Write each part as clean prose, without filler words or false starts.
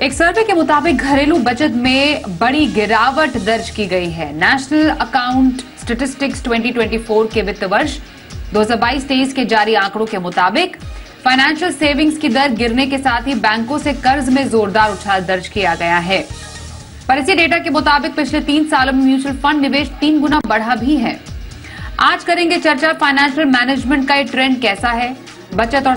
एक सर्वे के मुताबिक घरेलू बचत में बड़ी गिरावट दर्ज की गई है। नेशनल अकाउंट स्टैटिस्टिक्स 2024 के वित्त वर्ष 2022-23 के जारी आंकड़ों के मुताबिक फाइनेंशियल सेविंग्स की दर गिरने के साथ ही बैंकों से कर्ज में जोरदार उछाल दर्ज किया गया है। पर इसी डेटा के मुताबिक पिछले 3 सालों में म्यूचुअल फंड निवेश 3 गुना बढ़ा भी है। आज करेंगे चर्चा, फाइनेंशियल मैनेजमेंट का ये ट्रेंड कैसा है, बचत और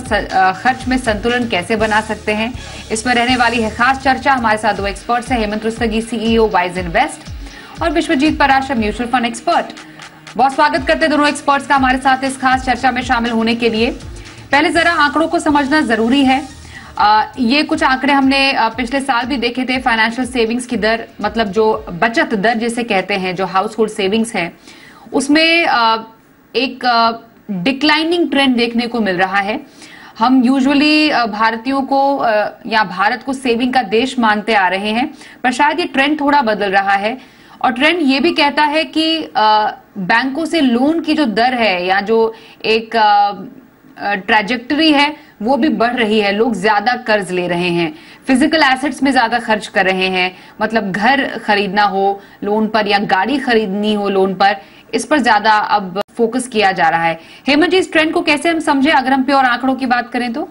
खर्च में संतुलन कैसे बना सकते हैं, इसमें रहने वाली है खास चर्चा। हमारे साथ 2 एक्सपर्ट्स हैं, Hemant Rustagi CEO wise invest और Vishwajeet Parashar mutual fund expert. बहुत स्वागत करते हैं दोनों एक्सपर्ट्स का हमारे साथ इस खास चर्चा में शामिल होने के लिए। पहले जरा आंकड़ों को समझना जरूरी है। ये कुछ आंकड़े हमने पिछले साल भी देखे थे। फाइनेंशियल सेविंग्स की दर, मतलब जो बचत दर जिसे कहते हैं, जो हाउस होल्ड सेविंग्स है, उसमें एक डिक्लाइनिंग ट्रेंड देखने को मिल रहा है। हम यूजुअली भारतीयों को या भारत को सेविंग का देश मानते आ रहे हैं, पर शायद ये ट्रेंड थोड़ा बदल रहा है। और ट्रेंड ये भी कहता है कि बैंकों से लोन की जो दर है या जो एक ट्रैजेक्टरी है वो भी बढ़ रही है। लोग ज्यादा कर्ज ले रहे हैं, फिजिकल एसेट्स में ज्यादा खर्च कर रहे हैं, मतलब घर खरीदना हो लोन पर या गाड़ी खरीदनी हो लोन पर, इस पर ज्यादा अब फोकस किया जा रहा है। हेमंत जी, इस ट्रेंड को कैसे हम समझे अगर हम प्योर आंकड़ों की बात करें तो?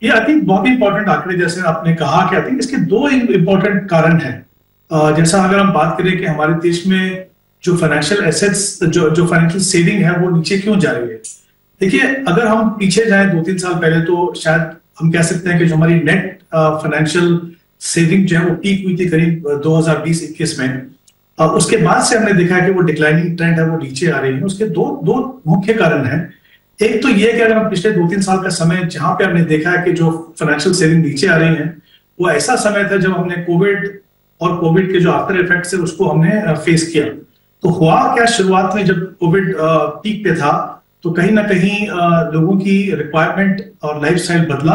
ये आई थिंक बहुत ही इंपॉर्टेंट आंकड़े, जैसे आपने कहा कि आई थिंक इसके 2 इंपॉर्टेंट कारण हैं। जैसा अगर हम बात करें कि हमारे देश में जो फाइनेंशियल एसेट्स, जो फाइनेंशियल सेविंग है वो नीचे क्यों जा रही है। देखिए, अगर हम पीछे जाएं 2-3 साल पहले तो शायद हम कह सकते हैं कि जो हमारी नेट फाइनेंशियल सेविंग जो है वो पीक हुई थी करीब 2020-21 में। उसके बाद से हमने देखा है कि वो डिक्लाइनिंग ट्रेंड है, वो नीचे आ रही है। उसके दो मुख्य कारण हैं। एक तो ये कि अगर हम पिछले 2-3 साल का समय जहां पे हमने देखा है कि जो फाइनेंशियल सेविंग नीचे आ रही है, वो ऐसा समय था जब हमने कोविड के जो आफ्टर इफेक्ट्स है उसको हमने फेस किया। तो हुआ क्या, शुरुआत में जब कोविड पीक पे था तो कहीं ना कहीं लोगों की रिक्वायरमेंट और लाइफस्टाइल बदला।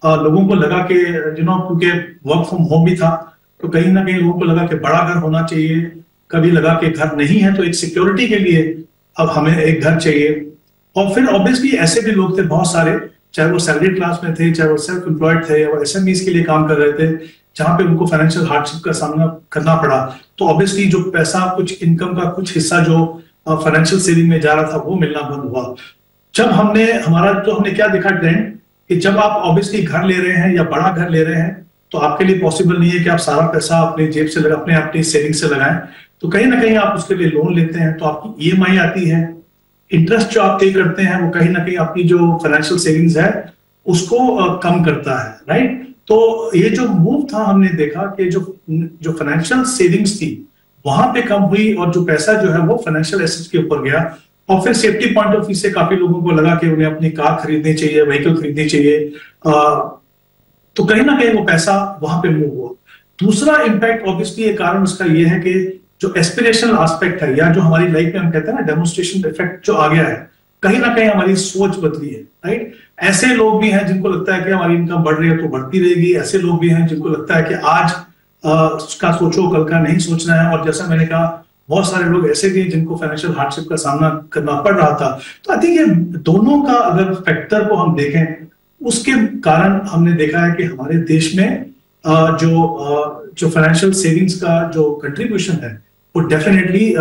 लोगों को लगा कि क्योंकि वर्क फ्रॉम होम भी था, तो कहीं ना कहीं लोगों को लगा कि बड़ा घर होना चाहिए। कभी लगा कि घर नहीं है तो एक सिक्योरिटी के लिए अब हमें एक घर चाहिए। और फिर ऑब्वियसली ऐसे भी लोग थे बहुत सारे, चाहे वो सैलरी क्लास में थे, चाहे वो सेल्फ एम्प्लॉयड थे, वो SMEs के लिए काम कर रहे थे, जहां पे उनको फाइनेंशियल हार्डशिप का सामना करना पड़ा। तो ऑब्वियसली जो पैसा, कुछ इनकम का कुछ हिस्सा जो फाइनेंशियल सेविंग में जा रहा था वो मिलना बंद हुआ। जब हमने क्या देखा ट्रेंड कि जब आप ऑब्वियसली घर ले रहे हैं या बड़ा घर ले रहे हैं तो आपके लिए पॉसिबल नहीं है कि आप सारा पैसा अपने जेब से अपनी सेविंग से लगाएं। तो कहीं ना कहीं आप उसके लिए लोन लेते हैं, तो आपकी EMI आती है, इंटरेस्ट जो आप पे करते हैं वो कहीं ना कहीं आपकी जो फाइनेंशियल सेविंग्स है उसको कम करता है, राइट। तो ये जो मूव था, हमने देखा कि जो फाइनेंशियल सेविंग्स थी वहां पे कम हुई और जो पैसा जो है वो फाइनेंशियल एसेट्स के ऊपर गया। और फिर सेफ्टी पॉइंट ऑफ व्यू से काफी लोगों को लगा कि उन्हें अपनी कार खरीदनी चाहिए, व्हीकल खरीदनी चाहिए, तो कहीं ना कहीं वो पैसा वहां पे मूव हुआ। दूसरा इंपैक्ट ऑब्वियसली कारण उसका ये है कि जो एस्पिरेशनल एस्पेक्ट है या जो हमारी लाइफ में हम कहते हैं ना डेमोन्स्ट्रेशन इफेक्ट, जो आ गया है, कहीं ना कहीं हमारी सोच बदली है, राइट। ऐसे लोग भी हैं जिनको लगता है कि हमारी इनकम बढ़ रही है तो बढ़ती रहेगी। ऐसे लोग भी हैं जिनको लगता है कि आज का सोचो, कल का नहीं सोचना है। और जैसा मैंने कहा, बहुत सारे लोग ऐसे भी हैं जिनको फाइनेंशियल हार्डशिप का सामना करना पड़ रहा था। तो आई थिंक ये दोनों का अगर फैक्टर को हम देखें, उसके कारण हमने देखा है कि हमारे देश में जो फाइनेंशियल सेविंग्स का जो कंट्रीब्यूशन है वो डेफिनेटली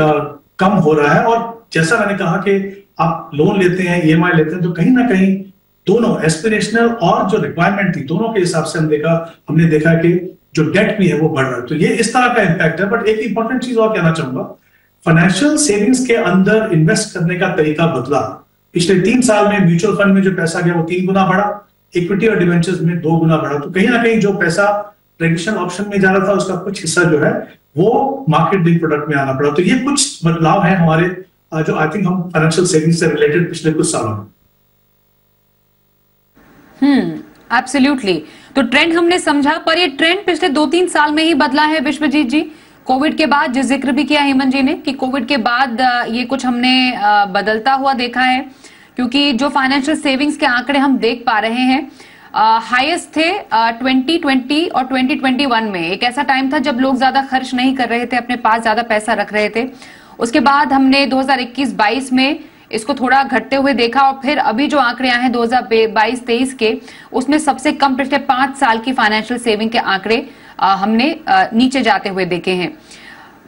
कम हो रहा है। और जैसा मैंने कहा कि आप लोन लेते हैं, EMI लेते हैं, तो कहीं ना कहीं दोनों एस्पिरेशनल और जो रिक्वायरमेंट थी दोनों के हिसाब से हमने देखा कि जो डेट भी है वो बढ़ रहा है। तो ये इस तरह का इम्पैक्ट है। बट एक इंपॉर्टेंट चीज और कहना चाहूंगा, फाइनेंशियल सेविंग्स के अंदर इन्वेस्ट करने का तरीका बदला। पिछले 3 साल में म्यूचुअल फंड में जो पैसा गया वो 3 गुना बढ़ा, इक्विटी और डिवेंचर्स में 2 गुना बढ़ा। तो कहीं ना कहीं जो पैसा ट्रेडिशनल ऑप्शन में जा रहा था उसका कुछ हिस्सा जो है वो मार्केट लिंक प्रोडक्ट में आना पड़ा। तो ये कुछ बदलाव है हमारे जो आई थिंक हम फाइनेंशियल सेविंग्स से रिलेटेड पिछले कुछ सालों में। एब्सोल्युटली। तो ट्रेंड हमने समझा, पर ये ट्रेंड पिछले 2-3 साल में ही बदला है विश्वजीत जी। कोविड के बाद, जिस जिक्र भी किया हेमंत जी ने, कि कोविड के बाद ये कुछ हमने बदलता हुआ देखा है, क्योंकि जो फाइनेंशियल सेविंग्स के आंकड़े हम देख पा रहे हैं हाईएस्ट थे 2020 और 2021 में। एक ऐसा टाइम था जब लोग ज्यादा खर्च नहीं कर रहे थे, अपने पास ज्यादा पैसा रख रहे थे। उसके बाद हमने 2021-22 में इसको थोड़ा घटते हुए देखा और फिर अभी जो आंकड़े आए हैं 2022-23 के, उसमें सबसे कम पिछले 5 साल की फाइनेंशियल सेविंग के आंकड़े हमने नीचे जाते हुए देखे हैं।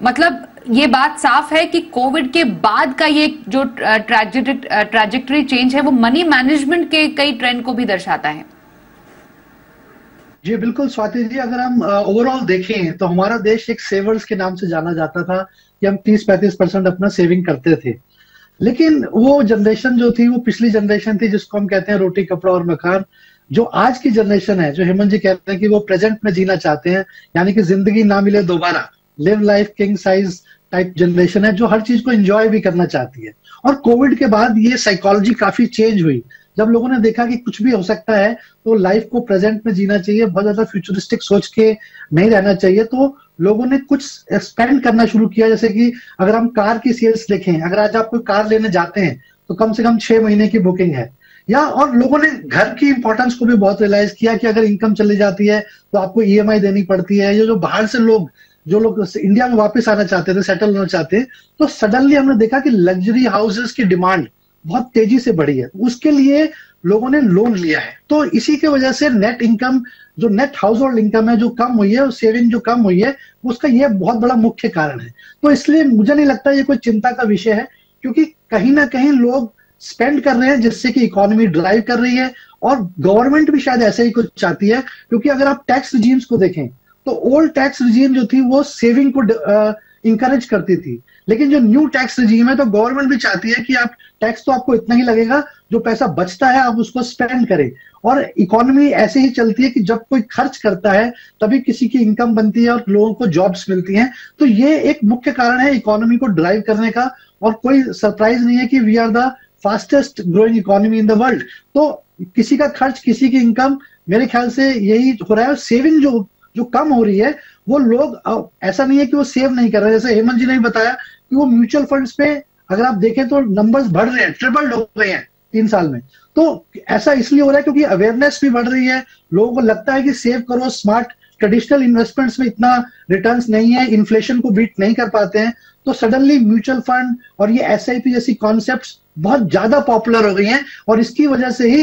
मतलब ये बात साफ है कि कोविड के बाद का ये जो ट्रैजेक्टरी चेंज है वो मनी मैनेजमेंट के कई ट्रेंड को भी दर्शाता है। जी बिल्कुल स्वाति जी, अगर हम ओवरऑल देखें तो हमारा देश एक सेवर्स के नाम से जाना जाता था कि हम 30-35% अपना सेविंग करते थे। लेकिन वो जनरेशन जो थी वो पिछली जनरेशन थी जिसको हम कहते हैं रोटी कपड़ा और मकान। जो आज की जनरेशन है, जो हेमंत जी कहते हैं कि वो प्रेजेंट में जीना चाहते हैं, यानी कि जिंदगी ना मिले दोबारा, live life king size type generation है, जो हर चीज को एंजॉय भी करना चाहती है। और कोविड के बाद ये साइकोलॉजी काफी चेंज हुई, जब लोगों ने देखा कि कुछ भी हो सकता है तो लाइफ को प्रेजेंट में जीना चाहिए, बहुत ज्यादा फ्यूचरिस्टिक सोच के नहीं रहना चाहिए। तो लोगों ने कुछ स्पेंड करना शुरू किया, जैसे कि अगर हम कार की सेल्स देखें, अगर आज आप कोई कार लेने जाते हैं तो कम से कम 6 महीने की बुकिंग है। या और लोगों ने घर की इंपॉर्टेंस को भी बहुत रियलाइज किया कि अगर इनकम चली जाती है तो आपको ईएमआई देनी पड़ती है। ये जो बाहर से लोग इंडिया में वापस आना चाहते थे, सेटल होना चाहते हैं, तो सडनली हमने देखा कि लग्जरी हाउसेस की डिमांड बहुत तेजी से बढ़ी है। उसके लिए लोगों ने लोन लिया है। तो इसी की वजह से नेट इनकम, जो नेट हाउस होल्ड इनकम है जो कम हुई है, और सेविंग जो कम हुई है, उसका ये बहुत बड़ा मुख्य कारण है। तो इसलिए मुझे नहीं लगता ये कोई चिंता का विषय है, क्योंकि कहीं ना कहीं लोग स्पेंड कर रहे हैं जिससे कि इकोनॉमी ड्राइव कर रही है। और गवर्नमेंट भी शायद ऐसे ही कुछ चाहती है, क्योंकि अगर आप टैक्स रिजीम्स को देखें तो ओल्ड टैक्स रिजीम जो थी वो सेविंग को इंकरेज करती थी, लेकिन जो न्यू टैक्स रिजीम है तो गवर्नमेंट भी चाहती है कि आप टैक्स तो आपको इतना ही लगेगा, जो पैसा बचता है आप उसको स्पेंड करें। और इकोनॉमी ऐसे ही चलती है कि जब कोई खर्च करता है तभी किसी की इनकम बनती है और लोगों को जॉब्स मिलती हैं। तो ये एक मुख्य कारण है इकोनॉमी को ड्राइव करने का, और कोई सरप्राइज नहीं है कि we are the fastest growing economy in the world. तो किसी का खर्च, किसी की इनकम, मेरे ख्याल से यही हो रहा है। सेविंग जो कम हो रही है, वो लोग ऐसा नहीं है कि वो सेव नहीं कर रहे हैं। जैसे हेमंत जी ने बताया कि वो म्यूचुअल फंड्स पे अगर आप देखें तो नंबर्स बढ़ रहे हैं, ट्रिपल्ड हो गए हैं 3 साल में। तो ऐसा इसलिए हो रहा है क्योंकि अवेयरनेस भी बढ़ रही है, लोगों को लगता है कि सेव करो, स्मार्ट। ट्रेडिशनल इन्वेस्टमेंट्स में इतना रिटर्न्स नहीं है, इन्फ्लेशन को बीट नहीं कर पाते हैं, तो सडनली म्यूचुअल फंड और ये एसआईपी जैसी कॉन्सेप्ट्स बहुत ज्यादा पॉपुलर हो गई हैं। और इसकी वजह से ही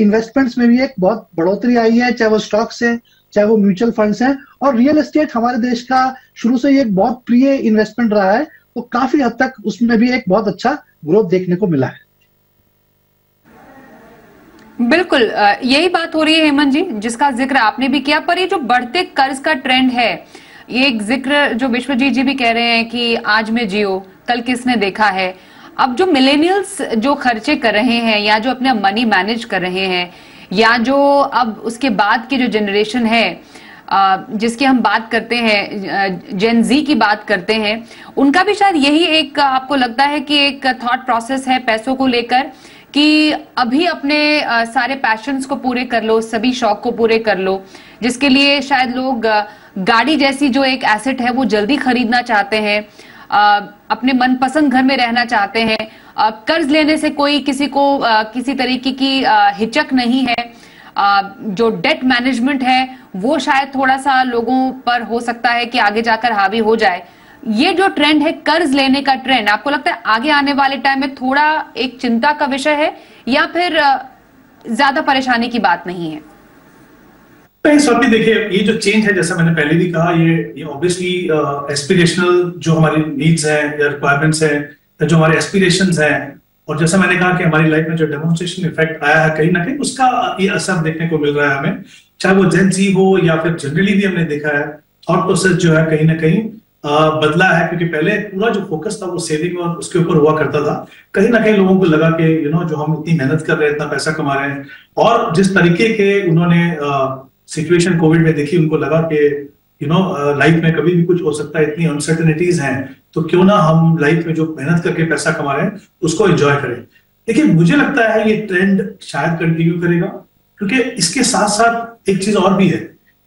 इन्वेस्टमेंट्स में भी एक बहुत बढ़ोतरी आई है, चाहे वो स्टॉक्स है, चाहे वो म्यूचुअल फंड्स हैं। और रियल एस्टेट हमारे देश का शुरू से एक बहुत प्रिय इन्वेस्टमेंट रहा है, तो काफी हद तक उसमें भी एक बहुत अच्छा ग्रोथ देखने को मिला है। बिल्कुल यही बात हो रही है हेमंत जी, जिसका जिक्र आपने भी किया। पर ये जो बढ़ते कर्ज का ट्रेंड है, ये एक जिक्र जो विश्वजीत जी भी कह रहे हैं कि आज में जियो कल किसने देखा है। अब जो मिलेनियल्स जो खर्चे कर रहे हैं या जो अपना मनी मैनेज कर रहे हैं, या जो अब उसके बाद की जो जनरेशन है जिसकी हम बात करते हैं, जेन जी की बात करते हैं, उनका भी शायद यही एक आपको लगता है कि एक थॉट प्रोसेस है पैसों को लेकर कि अभी अपने सारे पैशंस को पूरे कर लो, सभी शौक को पूरे कर लो, जिसके लिए शायद लोग गाड़ी जैसी जो एक एसेट है वो जल्दी खरीदना चाहते हैं, अपने मनपसंद घर में रहना चाहते हैं। कर्ज लेने से कोई किसी को किसी तरीके की हिचक नहीं है। जो डेट मैनेजमेंट है वो शायद थोड़ा सा लोगों पर हो सकता है कि आगे जाकर हावी हो जाए। ये जो ट्रेंड है कर्ज लेने का ट्रेंड, आपको लगता है आगे आने वाले टाइम में थोड़ा एक चिंता का विषय है या फिर ज्यादा परेशानी की बात नहीं है? स्वाति देखिए, ये जो चेंज है, जैसा मैंने पहले भी कहा, ये ऑब्वियसली एस्पिरेशनल जो हमारी नीड्स हैं या रिक्वायरमेंट्स हैं, जो हमारे एस्पिरेशंस हैं, और जैसा मैंने कहा कि हमारी लाइफ में जो डेमोन्स्ट्रेशन इफेक्ट आया है, कहीं ना कहीं उसका ये असर देखने को मिल रहा है हमें, चाहे वो जेन जी हो या फिर जनरली भी हमने देखा है थॉट प्रोसेस जो है कहीं ना कहीं बदला है। क्योंकि पहले पूरा जो फोकस था वो सेविंग और उसके ऊपर हुआ करता था। कहीं ना कहीं लोगों को लगा कि जो हम इतनी मेहनत कर रहे हैं, इतना पैसा कमा रहे हैं, और जिस तरीके के उन्होंने सिचुएशन कोविड में देखी, उनको लगा कि लाइफ में कभी भी कुछ हो सकता है, इतनी अनसर्टेनिटीज हैं, तो क्यों ना हम लाइफ में जो मेहनत करके पैसा कमा रहे हैं उसको एंजॉय करें। देखिए, मुझे लगता है ये ट्रेंड शायद कंटिन्यू करेगा, क्योंकि इसके साथ साथ एक चीज और भी है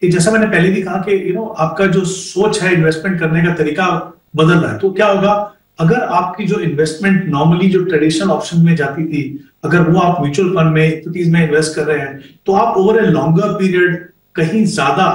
कि जैसा मैंने पहले भी कहा कि आपका जो सोच है इन्वेस्टमेंट करने का तरीका बदल रहा है। तो क्या होगा, अगर आपकी जो इन्वेस्टमेंट नॉर्मली जो ट्रेडिशनल ऑप्शन में जाती थी, अगर वो आप म्यूचुअल फंड में, इक्विटीज में इन्वेस्ट कर रहे हैं, तो आप ओवर ए लॉन्गर पीरियड कहीं ज्यादा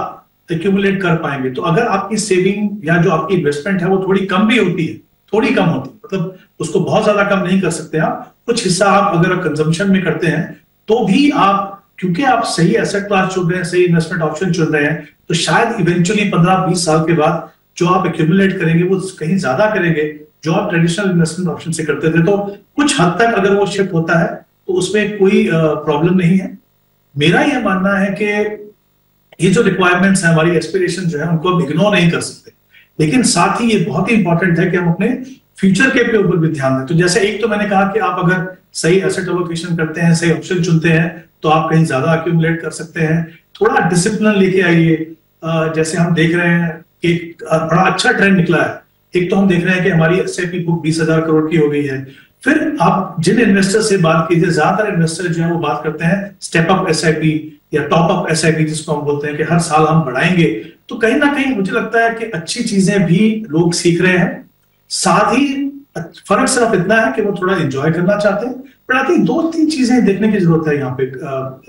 एक्यूमुलेट कर पाएंगे। तो अगर आपकी सेविंग या जो आपकी इन्वेस्टमेंट है वो थोड़ी कम भी होती है, थोड़ी कम होती है, मतलब उसको बहुत ज्यादा कम नहीं कर सकते आप, कुछ हिस्सा आप अगर कंजम्पशन में करते हैं तो भी आप, क्योंकि आप सही एसेट क्लास चुन रहे हैं, सही इन्वेस्टमेंट ऑप्शन चुन रहे हैं, तो शायद इवेंचुअली 15-20 साल के बाद जो आप एक्यूमुलेट करेंगे वो कहीं ज्यादा करेंगे जो आप ट्रेडिशनल इन्वेस्टमेंट ऑप्शन से करते थे। तो कुछ हद तक अगर वो शिफ्ट होता है तो उसमें कोई प्रॉब्लम नहीं है। मेरा यह मानना है कि ये जो रिक्वायरमेंट्स है, हमारी एस्पिरेशन जो है, उनको हम इग्नोर नहीं कर सकते, लेकिन साथ ही ये बहुत ही इंपॉर्टेंट है कि हम अपने फ्यूचर के ऊपर भी ध्यान दें। तो जैसे एक तो मैंने कहा कि आप अगर सही एसेट एलोकेशन करते हैं, सही ऑप्शन चुनते हैं, तो आप कहीं ज्यादा अक्यूमुलेट कर सकते हैं। थोड़ा डिसिप्लिन लेके आइए। जैसे हम देख रहे हैं कि बड़ा अच्छा ट्रेंड निकला है। एक तो हम देख रहे हैं कि हमारी एसआईपी बुक 20,000 करोड़ की हो गई है। फिर आप जिन इन्वेस्टर से बात कीजिए, ज्यादातर इन्वेस्टर जो है वो बात करते हैं स्टेप अप एसआईपी या टॉप अप एसआईपी, जिसको हम बोलते हैं कि हर साल हम बढ़ाएंगे। तो कहीं ना कहीं मुझे लगता है कि अच्छी चीजें भी लोग सीख रहे हैं। साथ ही फर्क सिर्फ इतना है कि वो थोड़ा एंजॉय करना चाहते हैं। पर आई थिंक 2-3 चीजें देखने की जरूरत है यहाँ पे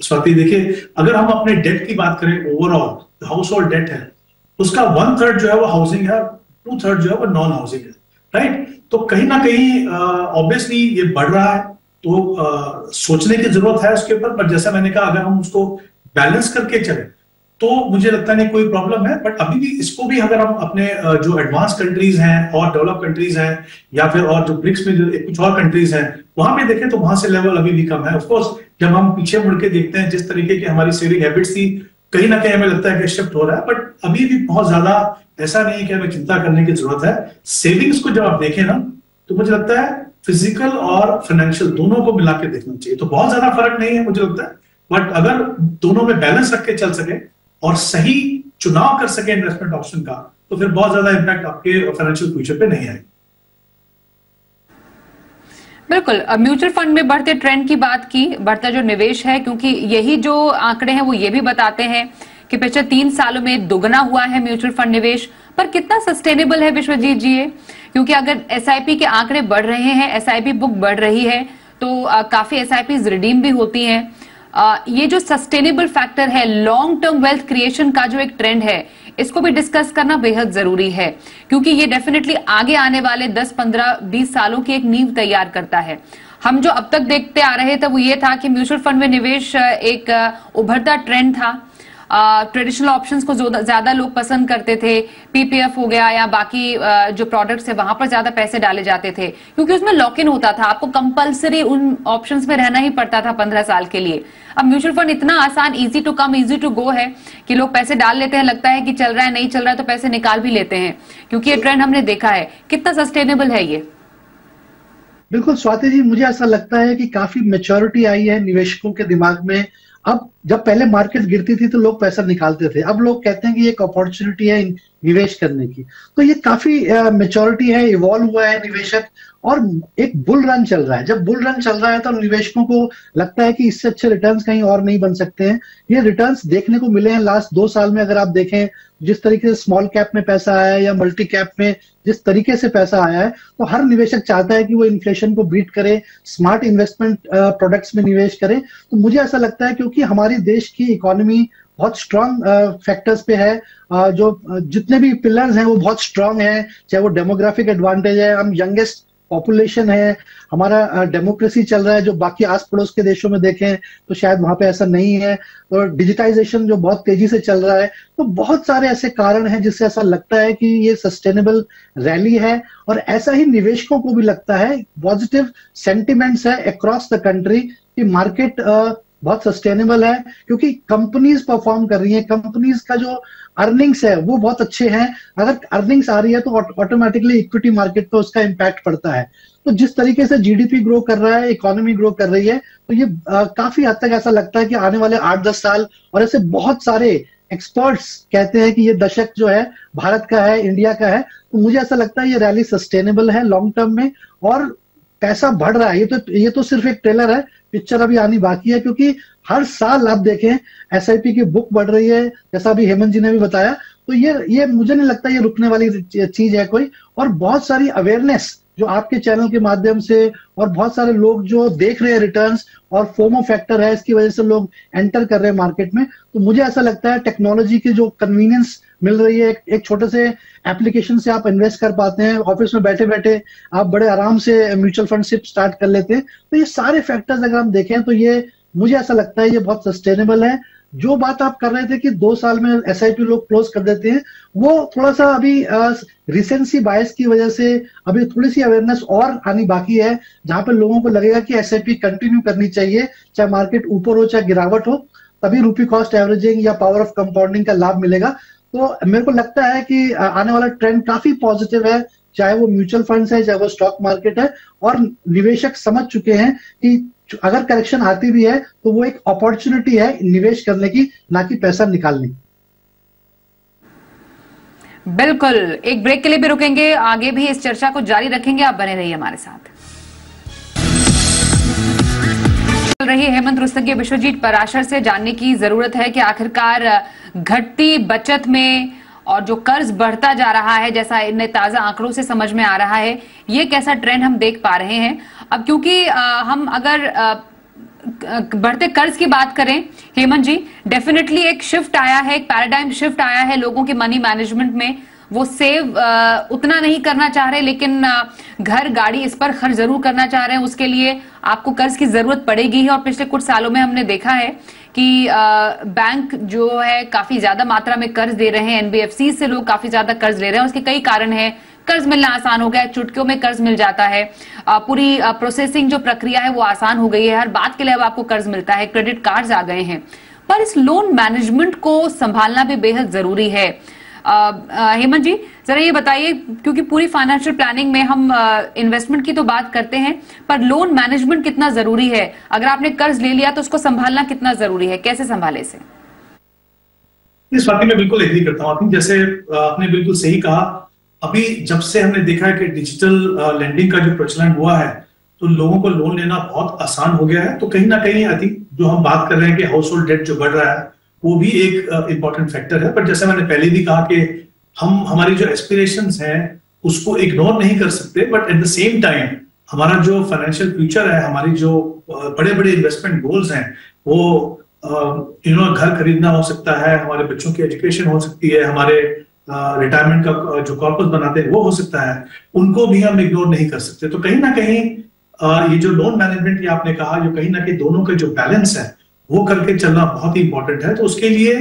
स्वाति। देखिए, अगर हम अपने डेट की बात करें, ओवरऑल हाउस होल्ड डेट है, उसका 1/3 जो है वो हाउसिंग है, 2/3 जो है वो नॉन हाउसिंग है, राइट। तो कहीं ना कहीं ऑब्वियसली ये बढ़ रहा है, तो सोचने की जरूरत है उसके ऊपर। पर जैसा मैंने कहा, अगर हम उसको बैलेंस करके चले तो मुझे लगता नहीं कोई प्रॉब्लम है। बट अभी भी इसको भी अगर हम अपने जो एडवांस कंट्रीज हैं और डेवलप कंट्रीज हैं, या फिर और जो ब्रिक्स में जो कुछ और कंट्रीज हैं, वहां पे देखें तो वहां से लेवल अभी भी कम है। ऑफकोर्स जब हम पीछे मुड़ के देखते हैं जिस तरीके की हमारी सेविंग हैबिट्स थी, कहीं ना कहीं हमें लगता है कि शिफ्ट हो रहा है, बट अभी भी बहुत ज्यादा ऐसा नहीं है कि हमें चिंता करने की जरूरत है। सेविंग्स को जब आप देखें ना, तो मुझे लगता है फिजिकल और फाइनेंशियल दोनों को मिला के देखना चाहिए। तो बहुत ज्यादा फर्क नहीं है मुझे लगता है, बट अगर दोनों में बैलेंस रख के चल सके और सही चुनाव कर सके इन्वेस्टमेंट ऑप्शन का, तो फिर बहुत ज्यादा इंपैक्ट आपके फाइनेंशियल फ्यूचर पे नहीं आएगा। बिल्कुल, म्यूचुअल फंड में बढ़ते ट्रेंड की बात की, बढ़ता जो निवेश है, क्योंकि यही जो आंकड़े हैं वो ये भी बताते हैं कि पिछले 3 सालों में दुगना हुआ है म्यूचुअल फंड निवेश। पर कितना सस्टेनेबल है विश्वजीत जी ये? क्योंकि अगर एसआईपी के आंकड़े बढ़ रहे हैं, एसआईपी बुक बढ़ रही है, तो काफी एसआईपी रिडीम भी होती हैं। ये जो सस्टेनेबल फैक्टर है, लॉन्ग टर्म वेल्थ क्रिएशन का जो एक ट्रेंड है, इसको भी डिस्कस करना बेहद जरूरी है, क्योंकि ये डेफिनेटली आगे आने वाले 10, 15, 20 सालों की एक नींव तैयार करता है। हम जो अब तक देखते आ रहे थे वो ये था कि म्यूचुअल फंड में निवेश एक उभरता ट्रेंड था। ट्रेडिशनल ऑप्शंस को ज्यादा लोग पसंद करते थे, पीपीएफ हो गया या बाकी जो प्रोडक्ट्स है वहां पर ज्यादा पैसे डाले जाते थे, क्योंकि उसमें लॉक इन होता था, आपको कंपलसरी उन ऑप्शंस में रहना ही पड़ता था 15 साल के लिए। अब म्यूचुअल फंड इतना आसान, easy to come easy to go है कि लोग पैसे डाल लेते हैं, लगता है कि चल रहा है, नहीं चल रहा है तो पैसे निकाल भी लेते हैं, क्योंकि ये ट्रेंड हमने देखा है। कितना सस्टेनेबल है ये? बिल्कुल स्वाति जी, मुझे ऐसा लगता है कि काफी मेच्योरिटी आई है निवेशकों के दिमाग में। अब जब पहले मार्केट गिरती थी तो लोग पैसा निकालते थे, अब लोग कहते हैं कि एक अपॉर्चुनिटी है निवेश करने की। तो ये काफी मेच्योरिटी है, इवॉल्व हुआ है निवेशक, और एक बुल रन चल रहा है। जब बुल रन चल रहा है तो निवेशकों को लगता है कि इससे अच्छे रिटर्न्स कहीं और नहीं बन सकते हैं। ये रिटर्न्स देखने को मिले हैं लास्ट 2 साल में। अगर आप देखें जिस तरीके से स्मॉल कैप में पैसा आया है या मल्टी कैप में जिस तरीके से पैसा आया है, तो हर निवेशक चाहता है कि वो इन्फ्लेशन को बीट करे, स्मार्ट इन्वेस्टमेंट प्रोडक्ट्स में निवेश करे। तो मुझे ऐसा लगता है क्योंकि हमारे देश की इकोनॉमी बहुत स्ट्रांग फैक्टर्स पे है, जो जितने भी पिलर्स हैं वो बहुत स्ट्रांग है, चाहे वो डेमोग्राफिक एडवांटेज है, हम यंगेस्ट पॉपुलेशन है, हमारा डेमोक्रेसी चल रहा है, जो बाकी आस पड़ोस के देशों में देखें तो शायद वहां पे ऐसा नहीं है, और डिजिटाइजेशन जो बहुत तेजी से चल रहा है। तो बहुत सारे ऐसे कारण हैं जिससे ऐसा लगता है कि ये सस्टेनेबल रैली है, और ऐसा ही निवेशकों को भी लगता है। पॉजिटिव सेंटिमेंट्स है अक्रॉस द कंट्री कि मार्केट बहुत सस्टेनेबल है, क्योंकि कंपनीज परफॉर्म कर रही हैं, कंपनीज का जो अर्निंग्स है वो बहुत अच्छे हैं। अगर अर्निंग्स आ रही है तो ऑटोमेटिकली इक्विटी मार्केट पे उसका इम्पैक्ट पड़ता है। तो जिस तरीके से जीडीपी ग्रो कर रहा है, इकोनॉमी ग्रो कर रही है, तो ये काफी हद तक ऐसा लगता है कि आने वाले 8-10 साल, और ऐसे बहुत सारे एक्सपर्ट्स कहते हैं कि ये दशक जो है भारत का है, इंडिया का है। तो मुझे ऐसा लगता है ये रैली सस्टेनेबल है लॉन्ग टर्म में, और पैसा बढ़ रहा है। ये तो सिर्फ एक ट्रेलर है, पिक्चर अभी आनी बाकी है, क्योंकि हर साल आप देखें एसआईपी की बुक बढ़ रही है, जैसा अभी हेमंत जी ने भी बताया। तो ये मुझे नहीं लगता ये रुकने वाली चीज है कोई, और बहुत सारी अवेयरनेस जो आपके चैनल के माध्यम से और बहुत सारे लोग जो देख रहे हैं रिटर्न्स और फोमो फैक्टर है, इसकी वजह से लोग एंटर कर रहे हैं मार्केट में। तो मुझे ऐसा लगता है टेक्नोलॉजी की जो कन्वीनियंस मिल रही है, एक छोटे से एप्लीकेशन से आप इन्वेस्ट कर पाते हैं, ऑफिस में बैठे बैठे आप बड़े आराम से म्यूचुअल फंडशिप स्टार्ट कर लेते हैं। तो ये सारे फैक्टर्स अगर हम देखें तो ये मुझे ऐसा लगता है ये बहुत सस्टेनेबल है। जो बात आप कर रहे थे कि 2 साल में एसआईपी लोग क्लोज कर देते हैं, वो थोड़ा सा अभी रिसेंसी बायस की वजह से अभी थोड़ी सी अवेयरनेस और आनी बाकी है, जहां पर लोगों को लगेगा कि एसआईपी कंटिन्यू करनी चाहिए, चाहे मार्केट ऊपर हो चाहे गिरावट हो, तभी रुपी कॉस्ट एवरेजिंग या पावर ऑफ कंपाउंडिंग का लाभ मिलेगा। तो मेरे को लगता है कि आने वाला ट्रेंड काफी पॉजिटिव है, चाहे वो म्यूचुअल फंड्स है चाहे वो स्टॉक मार्केट है, और निवेशक समझ चुके हैं कि अगर करेक्शन आती भी है तो वो एक अपॉर्चुनिटी है निवेश करने की, ना कि पैसा निकालने की। बिल्कुल, एक ब्रेक के लिए भी रुकेंगे, आगे भी इस चर्चा को जारी रखेंगे, आप बने रहिए हमारे साथ। चल रही हेमंत रुस्तगी विश्वजीत पराशर से जानने की जरूरत है कि आखिरकार घटती बचत में और जो कर्ज बढ़ता जा रहा है, जैसा इन ताजा आंकड़ों से समझ में आ रहा है, ये कैसा ट्रेंड हम देख पा रहे हैं। अब क्योंकि हम अगर बढ़ते कर्ज की बात करें हेमंत जी, डेफिनेटली एक शिफ्ट आया है, एक पैराडाइम शिफ्ट आया है लोगों के मनी मैनेजमेंट में। वो सेव उतना नहीं करना चाह रहे, लेकिन घर गाड़ी इस पर खर्च जरूर करना चाह रहे हैं। उसके लिए आपको कर्ज की जरूरत पड़ेगी ही, और पिछले कुछ सालों में हमने देखा है कि बैंक जो है काफी ज्यादा मात्रा में कर्ज दे रहे हैं, एनबीएफसी से लोग काफी ज्यादा कर्ज ले रहे हैं। उसके कई कारण हैं, कर्ज मिलना आसान हो गया है, चुटकियों में कर्ज मिल जाता है, पूरी प्रोसेसिंग जो प्रक्रिया है वो आसान हो गई है, हर बात के लिए अब आपको कर्ज मिलता है, क्रेडिट कार्ड्स आ गए हैं। पर इस लोन मैनेजमेंट को संभालना भी बेहद जरूरी है। हेमंत जी जरा ये बताइए, क्योंकि पूरी फाइनेंशियल प्लानिंग में हम इन्वेस्टमेंट की तो बात करते हैं, पर लोन मैनेजमेंट कितना जरूरी है? अगर आपने कर्ज ले लिया तो उसको संभालना कितना जरूरी है, कैसे संभाले इसे? इस बात में बिल्कुल एग्री करता हूँ। जैसे आपने बिल्कुल सही कहा, अभी जब से हमने देखा है कि डिजिटल लेंडिंग का जो प्रचलन हुआ है, तो लोगों को लोन लेना बहुत आसान हो गया है। तो कहीं ना कहीं आई थिंक जो हम बात कर रहे हैं कि हाउस होल्ड डेट जो बढ़ रहा है, वो भी एक इंपॉर्टेंट फैक्टर है। पर जैसे मैंने पहले भी कहा कि हम हमारी जो एस्पिरेशंस हैं उसको इग्नोर नहीं कर सकते, but at the same time हमारा जो फाइनेंशियल फ्यूचर है, हमारी जो बड़े बड़े इन्वेस्टमेंट गोल्स हैं, वो घर खरीदना हो सकता है, हमारे बच्चों की एजुकेशन हो सकती है, हमारे रिटायरमेंट का जो कॉर्पस बनाते हैं वो हो सकता है, उनको भी हम इग्नोर नहीं कर सकते। तो कहीं ना कहीं ये जो लोन मैनेजमेंट की आपने कहा, जो कहीं ना कहीं दोनों के जो बैलेंस है वो करके चलना बहुत ही इंपॉर्टेंट है। तो उसके लिए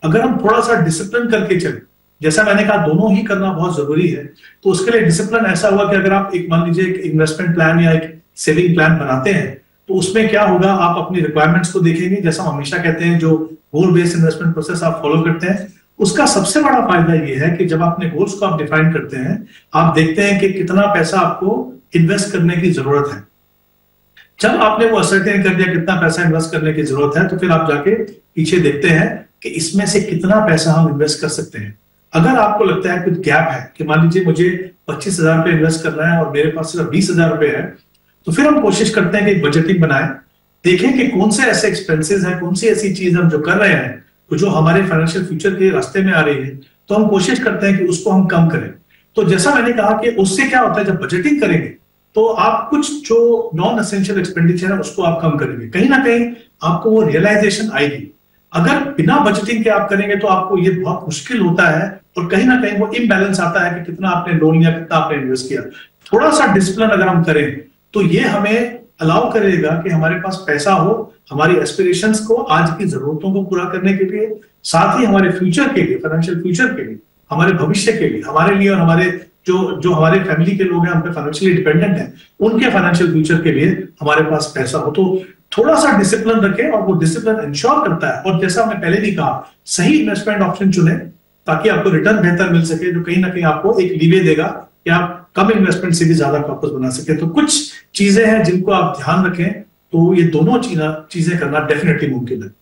अगर हम थोड़ा सा डिसिप्लिन करके चले, जैसा मैंने कहा दोनों ही करना बहुत जरूरी है, तो उसके लिए डिसिप्लिन ऐसा हुआ कि अगर आप एक मान लीजिए एक इन्वेस्टमेंट प्लान या एक सेविंग प्लान बनाते हैं, तो उसमें क्या होगा, आप अपनी रिक्वायरमेंट्स को देखेंगे। जैसा हम हमेशा कहते हैं, जो गोल बेस्ड इन्वेस्टमेंट प्रोसेस आप फॉलो करते हैं, उसका सबसे बड़ा फायदा ये है कि जब अपने गोल्स को आप डिफाइन करते हैं, आप देखते हैं कि कितना पैसा आपको इन्वेस्ट करने की जरूरत है। जब आपने वो असर्टेन कर दिया कितना पैसा इन्वेस्ट करने की जरूरत है, तो फिर आप जाके पीछे देखते हैं कि इसमें से कितना पैसा हम इन्वेस्ट कर सकते हैं। अगर आपको लगता है कुछ गैप है कि मान लीजिए मुझे 25,000 रुपए इन्वेस्ट करना है और मेरे पास सिर्फ 20,000 रुपए है, तो फिर हम कोशिश करते हैं कि बजटिंग बनाएं, देखें कि कौन से ऐसे एक्सपेंसेस हैं, कौन सी ऐसी चीज हम जो कर रहे हैं तो जो हमारे फाइनेंशियल फ्यूचर के रास्ते में आ रही है, तो हम कोशिश करते हैं कि उसको हम कम करें। तो जैसा मैंने कहा कि उससे क्या होता है, जब बजटिंग करेंगे तो आप कुछ जो नॉन एसेंशियल एक्सपेंडिचर है उसको आप कम करेंगे, कहीं ना कहीं आपको वो रियलाइजेशन आएगी। अगर बिना बजटिंग के आप करेंगे तो आपको ये बहुत मुश्किल होता है, और कहीं ना कहीं वो इम्बैलेंस आता है कि कितना आपने लोन लिया, कितना आपने इन्वेस्ट किया। थोड़ा सा डिसिप्लिन अगर हम करें तो ये हमें अलाउ करेगा कि हमारे पास पैसा हो हमारी एस्पिरेशंस को, आज की जरूरतों को पूरा करने के लिए, साथ ही हमारे फ्यूचर के लिए, फाइनेंशियल फ्यूचर के लिए, हमारे भविष्य के लिए, हमारे लिए और हमारे जो हमारे फैमिली के लोग हैं, हम पे फाइनेंशियली डिपेंडेंट हैं, उनके फाइनेंशियल फ्यूचर के लिए हमारे पास पैसा हो। तो थोड़ा सा डिसिप्लिन रखें, और वो डिसिप्लिन इंश्योर करता है। और जैसा हमने पहले भी कहा, सही इन्वेस्टमेंट ऑप्शन चुने ताकि आपको रिटर्न बेहतर मिल सके, जो कहीं ना कहीं आपको एक लीवे देगा कि आप कम इन्वेस्टमेंट से भी ज्यादा कॉर्पस बना सके। तो कुछ चीजें हैं जिनको आप ध्यान रखें, तो ये दोनों चीजें करना डेफिनेटली मुमकिन है।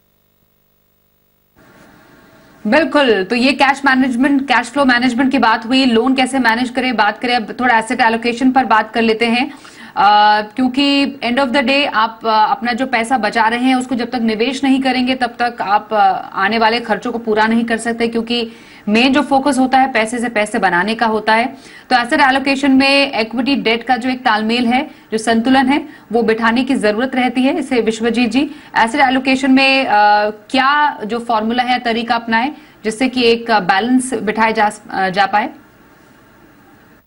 बिल्कुल, तो ये cash management, cash flow management की बात हुई, लोन कैसे मैनेज करें बात करें। अब थोड़ा एसेट एलोकेशन पर बात कर लेते हैं। क्योंकि एंड ऑफ द डे आप अपना जो पैसा बचा रहे हैं उसको जब तक निवेश नहीं करेंगे तब तक आप आने वाले खर्चों को पूरा नहीं कर सकते, क्योंकि मेन जो फोकस होता है पैसे से पैसे बनाने का होता है। तो एसेट एलोकेशन में इक्विटी डेट का जो एक तालमेल है, जो संतुलन है, वो बिठाने की जरूरत रहती है। इसे विश्वजीत जी, एसेट एलोकेशन में क्या जो फॉर्मूला है, तरीका अपनाएं जिससे कि एक बैलेंस बिठाया जा पाए?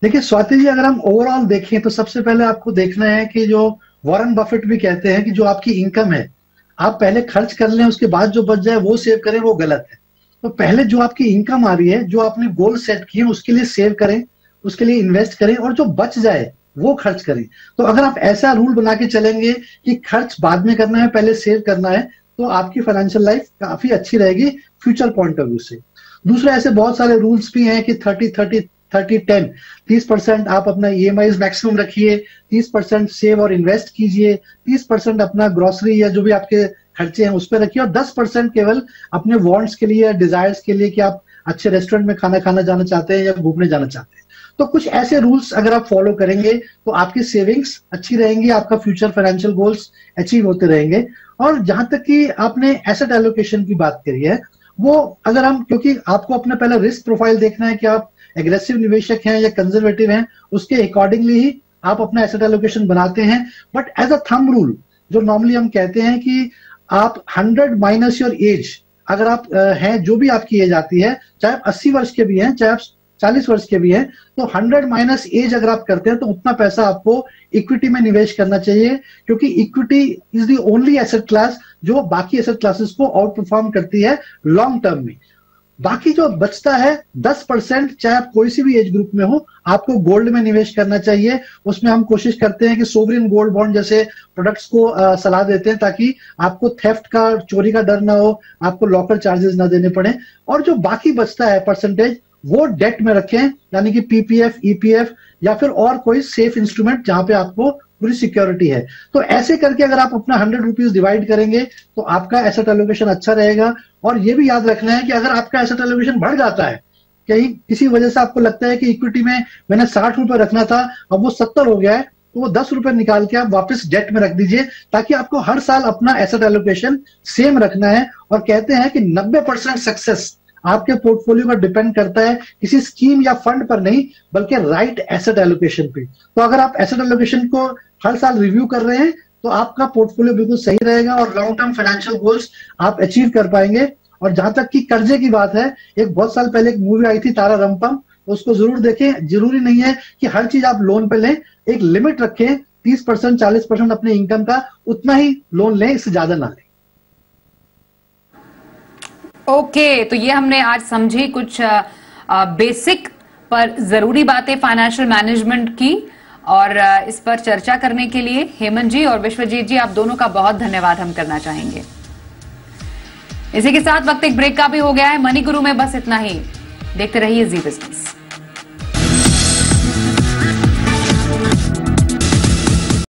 देखिए स्वाति जी, अगर हम ओवरऑल देखें तो सबसे पहले आपको देखना है कि जो वॉरेन बफेट भी कहते हैं कि जो आपकी इनकम है आप पहले खर्च कर लें, उसके बाद जो बच जाए वो सेव करें, वो गलत है। तो पहले जो आपकी इनकम आ रही है, जो आपने गोल सेट किए उसके लिए सेव करें, उसके लिए इन्वेस्ट करें, और जो बच जाए वो खर्च करें। तो अगर आप ऐसा रूल बना के चलेंगे कि खर्च बाद में करना है, पहले सेव करना है, तो आपकी फाइनेंशियल लाइफ काफी अच्छी रहेगी फ्यूचर पॉइंट ऑफ व्यू से। दूसरे ऐसे बहुत सारे रूल्स भी हैं कि 30-30-30-10, 30% आप अपना EMI मैक्सिमम रखिए, 30% सेव और इन्वेस्ट कीजिए, 30% अपना ग्रोसरी या जो भी आपके खर्चे हैं उस पर रखिए, और 10% केवल अपने वांट्स के लिए या डिजायर्स के लिए कि आप अच्छे रेस्टोरेंट में खाना खाना जाना चाहते हैं या घूमने जाना चाहते हैं। तो कुछ ऐसे रूल्स अगर आप फॉलो करेंगे तो आपकी सेविंग्स अच्छी रहेंगी, आपका फ्यूचर फाइनेंशियल गोल्स अचीव होते रहेंगे। और जहां तक कि आपने एसेट एलोकेशन की बात करी है, वो अगर हम, क्योंकि आपको अपना पहले रिस्क प्रोफाइल देखना है कि आप एग्रेसिव निवेशक हैं या कंजर्वेटिव हैं, उसके अकॉर्डिंगली ही आप अपना एसेट एलोकेशन बनाते हैं। But as a thumb rule जो नॉर्मली हम कहते हैं कि आप 100 माइनस योर एज, अगर आप हैं, जो भी आपकी एज आती है, चाहे आप 80 वर्ष के भी हैं, चाहे आप 40 वर्ष के भी हैं, तो 100 माइनस एज अगर आप करते हैं तो उतना पैसा आपको इक्विटी में निवेश करना चाहिए, क्योंकि equity is the only asset class जो बाकी एसेट क्लासेस को आउट परफॉर्म करती है लॉन्ग टर्म में। बाकी जो बचता है 10%, चाहे आप कोई सी भी एज ग्रुप में हो, आपको गोल्ड में निवेश करना चाहिए। उसमें हम कोशिश करते हैं कि सोवरिन गोल्ड बॉन्ड जैसे प्रोडक्ट्स को सलाह देते हैं ताकि आपको थेफ्ट का, चोरी का डर ना हो, आपको लॉकर चार्जेस ना देने पड़े। और जो बाकी बचता है परसेंटेज, वो डेट में रखें, यानी कि PPF, EPF या फिर और कोई सेफ इंस्ट्रूमेंट जहां पे आपको पूरी सिक्योरिटी है। तो ऐसे करके अगर आप अपना 100 रुपीज डिवाइड करेंगे तो आपका एसेट एलोकेशन अच्छा रहेगा। और ये भी याद रखना है कि अगर आपका एसेट एलोकेशन बढ़ जाता है, कहीं किसी वजह से आपको लगता है कि इक्विटी में मैंने 60 रुपए रखना था, अब वो 70 हो गया है, तो वो 10 रुपए निकाल के आप वापस डेट में रख दीजिए, ताकि आपको हर साल अपना एसेट एलोकेशन सेम रखना है। और कहते हैं कि 90% सक्सेस आपके पोर्टफोलियो पर डिपेंड करता है किसी स्कीम या फंड पर नहीं, बल्कि राइट एसेट एलोकेशन पे। तो अगर आप एसेट एलोकेशन को हर साल रिव्यू कर रहे हैं तो आपका पोर्टफोलियो बिल्कुल सही रहेगा और लॉन्ग टर्म फाइनेंशियल गोल्स आप अचीव कर पाएंगे। और जहां तक कि कर्जे की बात है, एक बहुत साल पहले एक मूवी आई थी तारा रंपम, उसको जरूर देखें। जरूरी नहीं है कि हर चीज आप लोन पे लें, एक लिमिट रखें, 30% 40% अपने इनकम का उतना ही लोन लें, इससे ज्यादा ना लें। ओके, तो ये हमने आज समझी कुछ बेसिक पर जरूरी बातें फाइनेंशियल मैनेजमेंट की, और इस पर चर्चा करने के लिए हेमंत जी और विश्वजीत जी, आप दोनों का बहुत धन्यवाद हम करना चाहेंगे। इसी के साथ वक्त एक ब्रेक का भी हो गया है। मनी गुरु में बस इतना ही। देखते रहिए जी बिजनेस।